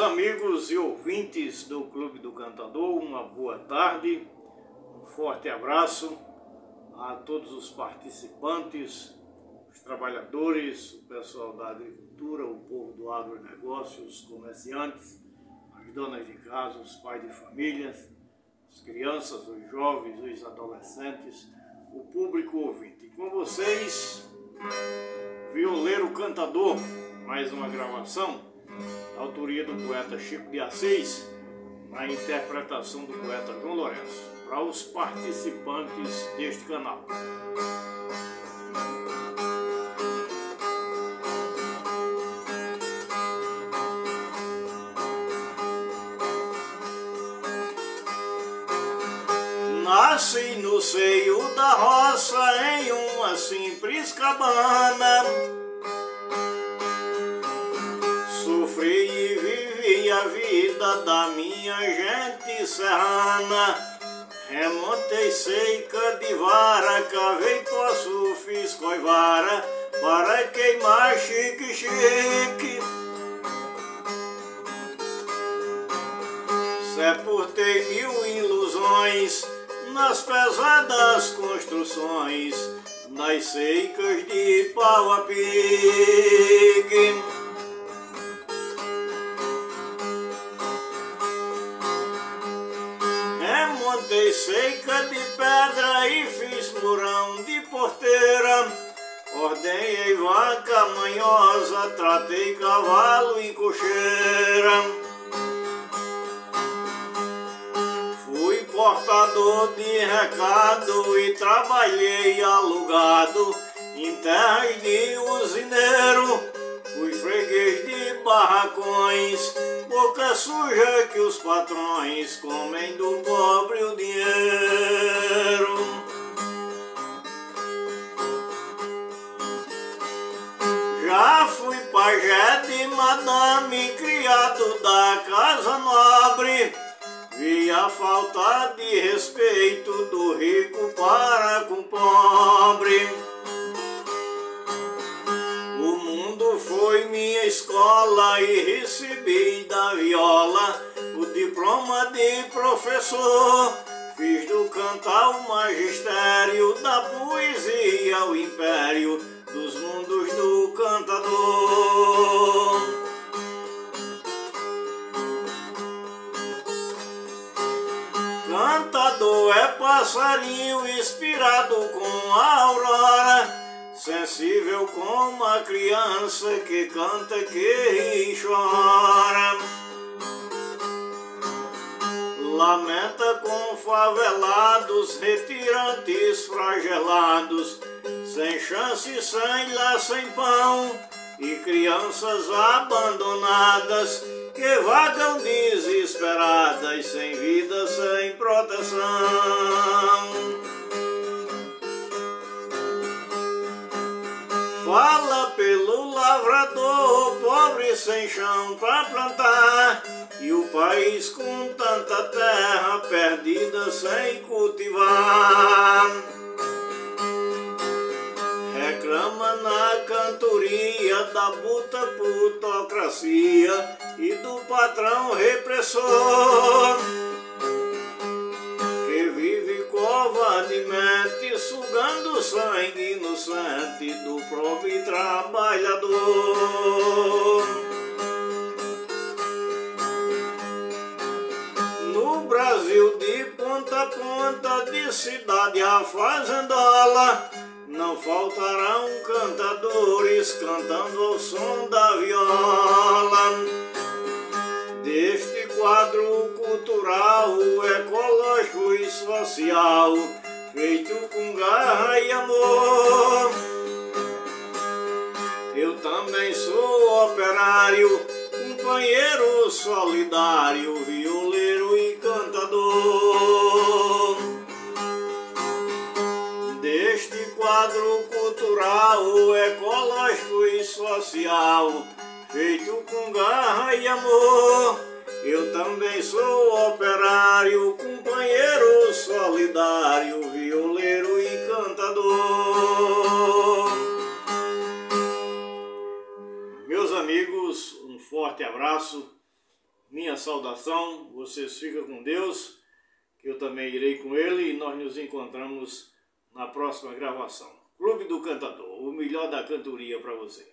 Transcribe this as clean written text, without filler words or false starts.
amigos e ouvintes do Clube do Cantador, uma boa tarde, um forte abraço a todos os participantes, os trabalhadores, o pessoal da agricultura, o povo do agronegócio, os comerciantes, as donas de casa, os pais de famílias, as crianças, os jovens, os adolescentes, o público ouvinte. Com vocês, Violeiro Cantador, mais uma gravação. Autoria do poeta Chico de Assis, na interpretação do poeta João Lourenço, para os participantes deste canal. Nasci no seio da roça em uma simples cabana, sofri e vivi a vida da minha gente serrana. Remontei seca de vara, cavei poço, fiz coivara para queimar chique-chique. Sepultei mil ilusões nas pesadas construções, nas secas de pau a pique. Remontei seca de pedra e fiz murão de porteira. Ordenhei vaca manhosa, tratei cavalo em cocheira. Fui portador de recado e trabalhei alugado em terras de usineiro. Fui freguês de barracões, boca suja que os patrões comem do pobre o dinheiro. Já fui pajé de madame, criado da casa nobre. Vi a falta de respeito do rico para com o pobre. O mundo foi minha escola e recebi da viola o diploma de professor. Fiz do cantar o magistério, da poesia o império dos mundos do cantador. Cantador é passarinho inspirado com a aurora, sensível como a criança que canta, que ri e chora. Lamenta com favelados, retirantes flagelados, sem chance, sem lá, sem pão, e crianças abandonadas que vagam desesperadas, sem vida, sem proteção. Fala pelo lavrador, pobre sem chão pra plantar, e o país com tanta terra perdida sem cultivar. Reclama na cantoria da buta plutocracia e do patrão repressor, que vive covardemente sugando sangue inocente do pobre trabalhador. No Brasil de ponta a ponta, de cidade a fazendola, não faltarão cantadores cantando ao som da viola. Deste quadro cultural, ecológico e social, feito com garra e amor, eu também sou operário, companheiro solidário, violeiro e cantador. Deste quadro cultural, ecológico e social, feito com garra e amor, eu também sou operário, companheiro solidário, violeiro e cantador. Meus amigos, um forte abraço minha saudação, vocês ficam com Deus, que eu também irei com Ele, e nós nos encontramos na próxima gravação. Clube do Cantador, o melhor da cantoria para você.